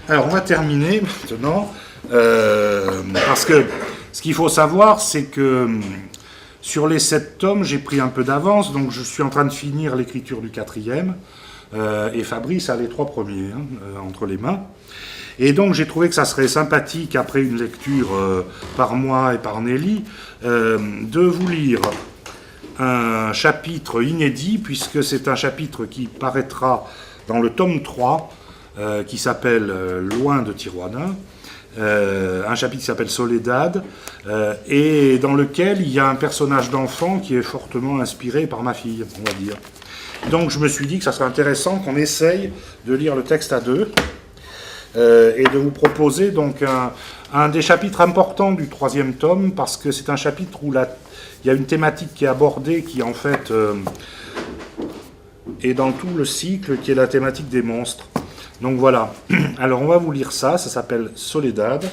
Alors, on va terminer maintenant, parce que ce qu'il faut savoir, c'est que sur les 7 tomes, j'ai pris un peu d'avance, donc je suis en train de finir l'écriture du 4e, et Fabrice a les 3 premiers entre les mains. Et donc j'ai trouvé que ça serait sympathique, après une lecture par moi et par Nelly, de vous lire un chapitre inédit, puisque c'est un chapitre qui paraîtra dans le tome 3, qui s'appelle Loin de Tijuana, un chapitre qui s'appelle Soledad, et dans lequel il y a un personnage d'enfant qui est fortement inspiré par ma fille, on va dire. Donc je me suis dit que ça serait intéressant qu'on essaye de lire le texte à deux, et de vous proposer donc un des chapitres importants du 3e tome, parce que c'est un chapitre où il y a une thématique qui est abordée, qui en fait est dans tout le cycle, qui est la thématique des monstres. Donc voilà, alors on va vous lire ça, ça s'appelle Soledad,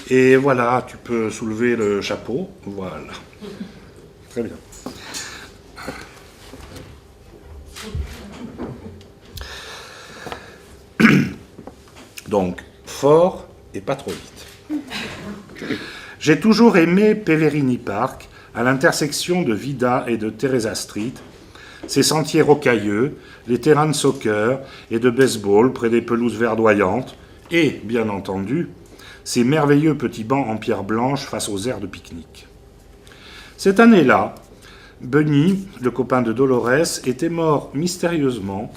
et voilà, tu peux soulever le chapeau, voilà, très bien. Donc, fort et pas trop vite. J'ai toujours aimé Pellerini Park, à l'intersection de Vida et de Teresa Street, ses sentiers rocailleux, les terrains de soccer et de baseball près des pelouses verdoyantes, et, bien entendu, ces merveilleux petits bancs en pierre blanche face aux aires de pique-nique. Cette année-là, Bunny, le copain de Dolores, était mort mystérieusement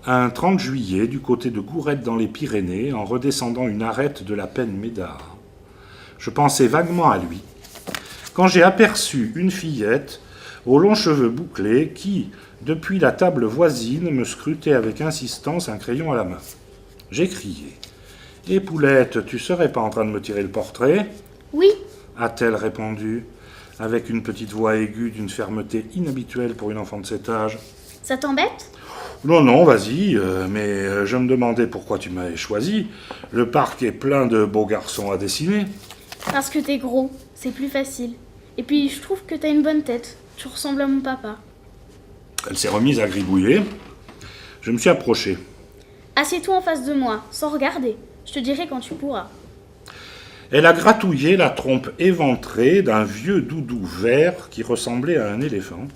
un 30 juillet du côté de Gourette dans les Pyrénées en redescendant une arête de la Peine Médard. Je pensais vaguement à lui quand j'ai aperçu une fillette aux longs cheveux bouclés qui, depuis la table voisine, me scrutait avec insistance un crayon à la main. J'ai crié. « Eh Poulette, tu serais pas en train de me tirer le portrait ?» ?»« Oui. » a-t-elle répondu, avec une petite voix aiguë d'une fermeté inhabituelle pour une enfant de cet âge. « Ça t'embête ?»« Non, non, vas-y, mais je me demandais pourquoi tu m'avais choisi. Le parc est plein de beaux garçons à dessiner. »« Parce que t'es gros, c'est plus facile. Et puis je trouve que t'as une bonne tête. Tu ressembles à mon papa. » Elle s'est remise à gribouiller. Je me suis approché. « Assieds-toi en face de moi, sans regarder. Je te dirai quand tu pourras. » Elle a gratouillé la trompe éventrée d'un vieux doudou vert qui ressemblait à un éléphant.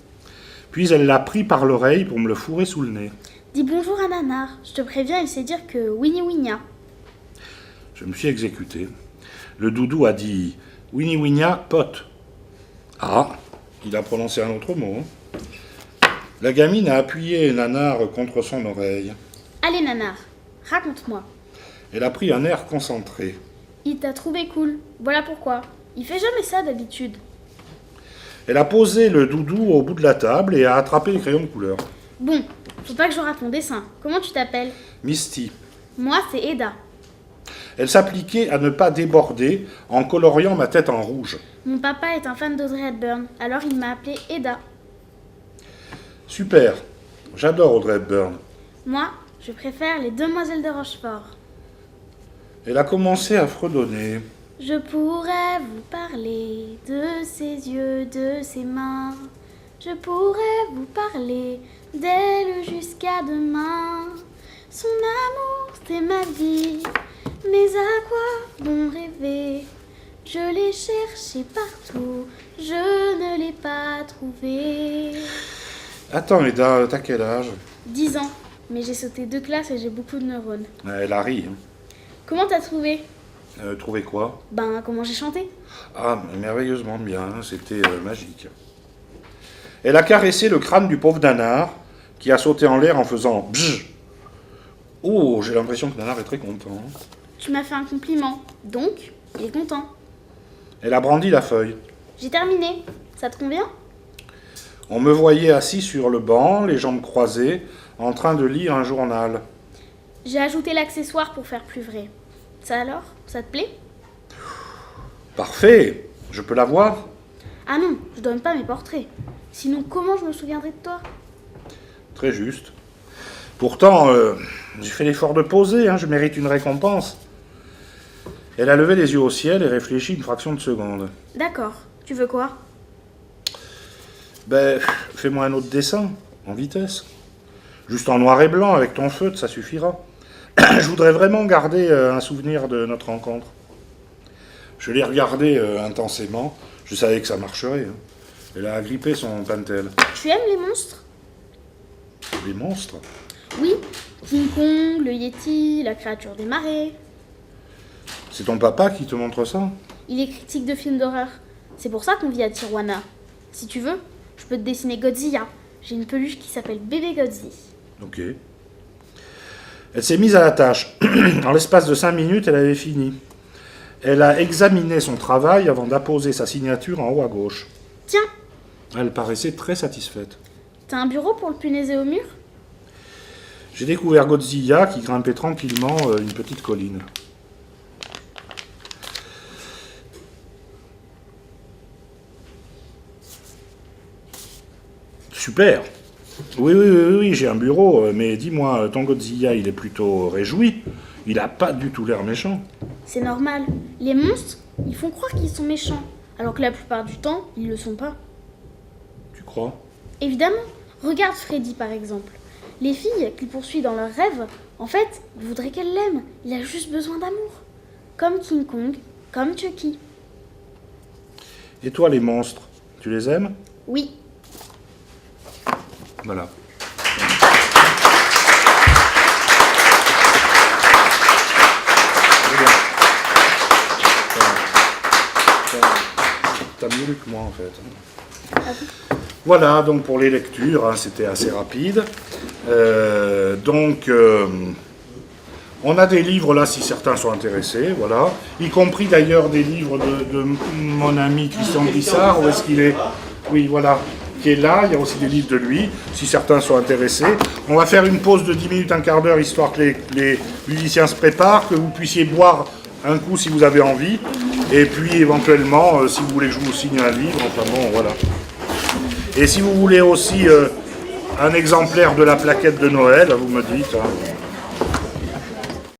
Puis elle l'a pris par l'oreille pour me le fourrer sous le nez. « Dis bonjour à Nanar. Je te préviens, il sait dire que Winnie Winnia. » Je me suis exécuté. Le doudou a dit « Winnie Winnia, pote ». Ah, il a prononcé un autre mot. La gamine a appuyé Nanar contre son oreille. « Allez Nanar, raconte-moi. » Elle a pris un air concentré. « Il t'a trouvé cool, voilà pourquoi. Il fait jamais ça d'habitude. » Elle a posé le doudou au bout de la table et a attrapé les crayons de couleur. « Bon, faut pas que je rate mon dessin. Comment tu t'appelles ?»« Misty. » »« Moi, c'est Eda. » Elle s'appliquait à ne pas déborder en coloriant ma tête en rouge. « Mon papa est un fan d'Audrey Hepburn, alors il m'a appelée Eda. »« Super. J'adore Audrey Hepburn. » »« Moi, je préfère les Demoiselles de Rochefort. » Elle a commencé à fredonner. « Je pourrais vous parler de ses yeux, de ses mains. Je pourrais vous parler d'elle jusqu'à demain. Son amour, c'est ma vie. Mais à quoi bon rêver? Je l'ai cherché partout, je ne l'ai pas trouvé. » Attends, Eda, t'as quel âge? 10 ans, mais j'ai sauté 2 classes et j'ai beaucoup de neurones. Elle a ri. Comment t'as trouvé? Trouvé quoi? Ben, comment j'ai chanté? Ah, merveilleusement bien, c'était magique. Elle a caressé le crâne du pauvre Nanar, qui a sauté en l'air en faisant bzz. Oh, j'ai l'impression que Nanar est très content. Tu m'as fait un compliment, donc il est content. Elle a brandi la feuille. J'ai terminé, ça te convient? On me voyait assis sur le banc, les jambes croisées, en train de lire un journal. J'ai ajouté l'accessoire pour faire plus vrai. Ça alors? Ça te plaît? Parfait. Je peux la voir? Ah non, je donne pas mes portraits. Sinon, comment je me souviendrai de toi? Très juste. Pourtant, j'ai fait l'effort de poser, je mérite une récompense. Elle a levé les yeux au ciel et réfléchi une fraction de seconde. D'accord. Tu veux quoi? Ben, fais-moi un autre dessin, en vitesse. Juste en noir et blanc, avec ton feutre, ça suffira. je voudrais vraiment garder un souvenir de notre rencontre. Je l'ai regardé intensément. Je savais que ça marcherait. Hein. Elle a agrippé son pantel. Tu aimes les monstres? Les monstres? Oui, King Kong, le Yeti, la créature des marais. C'est ton papa qui te montre ça? Il est critique de films d'horreur. C'est pour ça qu'on vit à Tijuana. Si tu veux, je peux te dessiner Godzilla. J'ai une peluche qui s'appelle Bébé Godzi. Ok. Elle s'est mise à la tâche. En l'espace de 5 minutes, elle avait fini. Elle a examiné son travail avant d'apposer sa signature en haut à gauche. Tiens, Elle paraissait très satisfaite. t'as un bureau pour le punaiser au mur? J'ai découvert Godzilla qui grimpait tranquillement une petite colline. Super. Oui, j'ai un bureau, mais dis-moi, ton Godzilla, il est plutôt réjoui. Il a pas du tout l'air méchant. C'est normal. Les monstres, ils font croire qu'ils sont méchants, alors que la plupart du temps, ils le sont pas. Tu crois? Évidemment. Regarde Freddy par exemple. Les filles qu'il poursuit dans leurs rêves, en fait, il voudrait qu'elles l'aiment. Il a juste besoin d'amour. Comme King Kong, comme Chucky. Et toi, les monstres, tu les aimes? Oui. Voilà. T'as mieux lu que moi en fait. Voilà, donc pour les lectures, hein, c'était assez rapide. On a des livres là si certains sont intéressés, voilà. Y compris d'ailleurs des livres de mon ami Christian Brissard, où est-ce qu'il est? Oui, voilà, qui est là, il y a aussi des livres de lui, si certains sont intéressés. On va faire une pause de 10 minutes, un quart d'heure, histoire que les musiciens se préparent, que vous puissiez boire un coup si vous avez envie, et puis éventuellement, si vous voulez que je vous signe un livre, enfin bon, voilà. Et si vous voulez aussi un exemplaire de la plaquette de Noël, vous me dites. Hein.